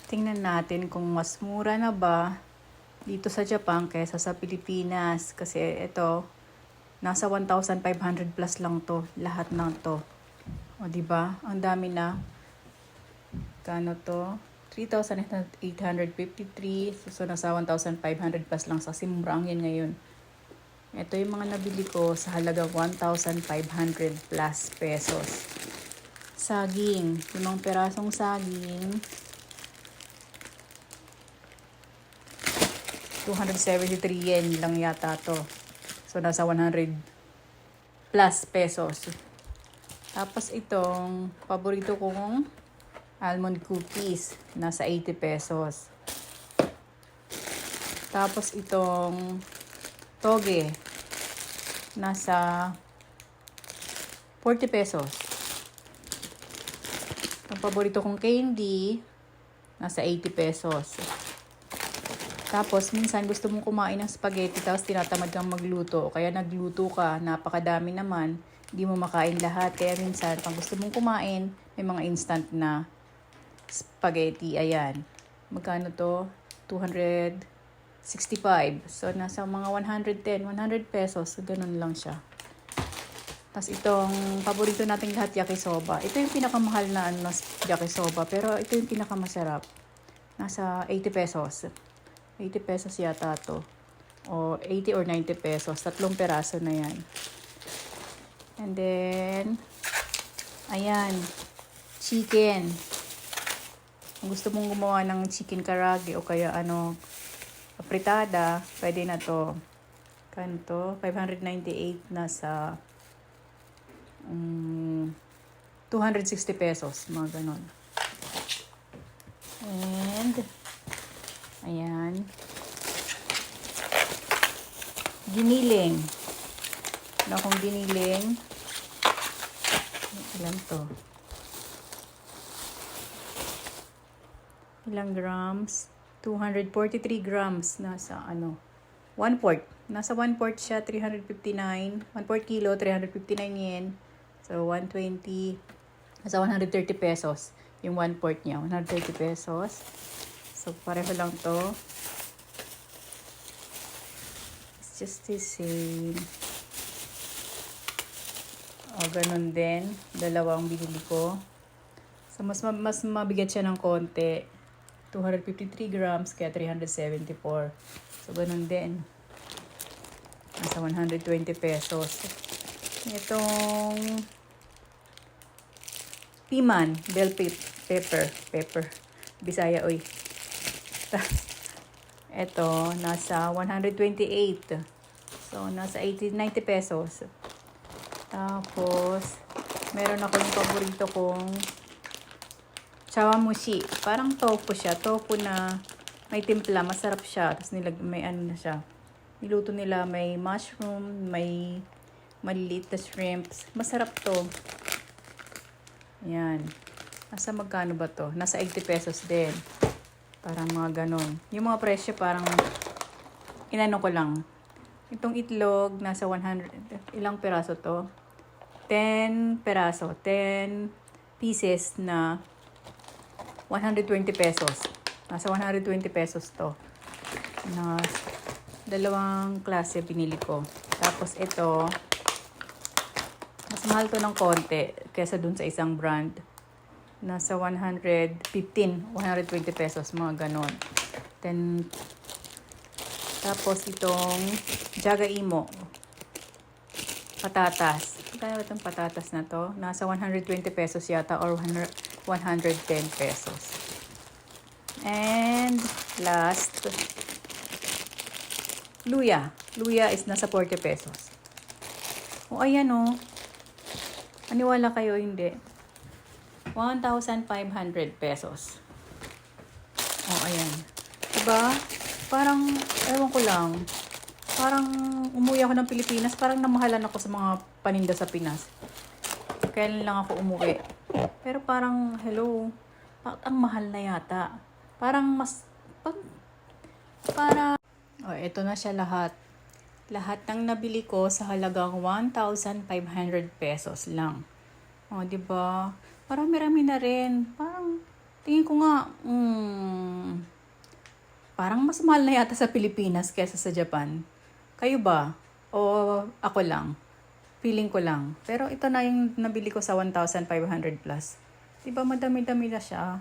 Tingnan natin kung mas mura na ba dito sa Japan kaysa sa Pilipinas. Kasi ito, nasa 1,500 plus lang to. Lahat ng to. O, diba? Ang dami na. Kano to? 3,853. So, nasa 1,500 plus lang. Kasi mura ang yan ngayon. Ito yung mga nabili ko sa halagang 1,500 plus pesos. Saging. 5 perasong saging. 273 yen lang yata to. So, nasa 100 plus pesos. Tapos itong paborito kong almond cookies. Nasa 80 pesos. Tapos itong toge. Nasa 40 pesos. Ang paborito kong candy. Nasa 80 pesos. Tapos, minsan gusto mong kumain ng spaghetti tapos tinatamad kang magluto. Kaya nagluto ka, napakadami naman, hindi mo makain lahat. Kaya minsan, pag gusto mong kumain, may mga instant na spaghetti. Ayan. Magkano to? 265. So, nasa mga 110, 100 pesos. So, ganun lang siya. Tapos itong paborito nating lahat, yakisoba. Ito yung pinakamahal na yakisoba. Pero ito yung pinakamasarap. Nasa 80 pesos. 80 pesos yata to. O 80 or 90 pesos. 3 peraso na yan. And then, ayan. Chicken. Kung gusto mong gumawa ng chicken karage o kaya apritada, pwede na to. Kanto, 598 na sa 260 pesos. Mga ganon. And, ayan. Giniling. Ano akong giniling? Ilan to? Ilang grams? 243 grams. Nasa 1/4. Nasa 1/4 siya, 359. 1/4 kilo, 359 yen. So, 120. Nasa 130 pesos. Yung 1/4 niya, 130 pesos. So, pareho lang to. It's just the same. O, ganun din. Dalawang binili ko. So, mas mabigat siya ng konti. 253 grams, kaya 374. So, ganun din. Nasa 120 pesos. Itong piman, bell pepper. Bisaya, oy. Ito, nasa 128. So, nasa 90 pesos. Tapos, meron ako yung paborito kong chawamushi. Parang tofu siya. Tofu na may timpla. Masarap siya. Tapos may na siya. Niluto nila. May mushroom. May maliliit na shrimps. Masarap to. Yan. Nasa magkano ba to? Nasa 80 pesos din. Parang mga ganon. Yung mga presyo parang inano ko lang. Itong itlog nasa 100. Ilang peraso to? 10 peraso. 10 pieces na 120 pesos. Nasa 120 pesos to. Na dalawang klase binili ko. Tapos ito, mas mahal to ng konti kaysa dun sa isang brand. Nasa 120 pesos, mga ganon. Then, tapos itong Jagaimo. Patatas. Magkano itong patatas na to? Nasa 120 pesos yata or 110 pesos. And last, luya. Luya is nasa 40 pesos. O ayan o. Aniwala kayo, hindi. 1,500 pesos. O ayan. Diba? Parang, ewan ko lang. Parang umuwi ako ng Pilipinas. Parang namahalan ako sa mga paninda sa Pinas. Kailan lang ako umuwi. Pero parang, hello, ang mahal na yata. Parang ito na siya lahat. Lahat ng nabili ko sa halagang 1,500 pesos lang. O, diba? Parang marami na rin. Parang Tingin ko nga, parang mas mahal na yata sa Pilipinas kaysa sa Japan. Kayo ba? O ako lang? Feeling ko lang. Pero ito na yung nabili ko sa 1,500 plus. Diba madami-dami na siya.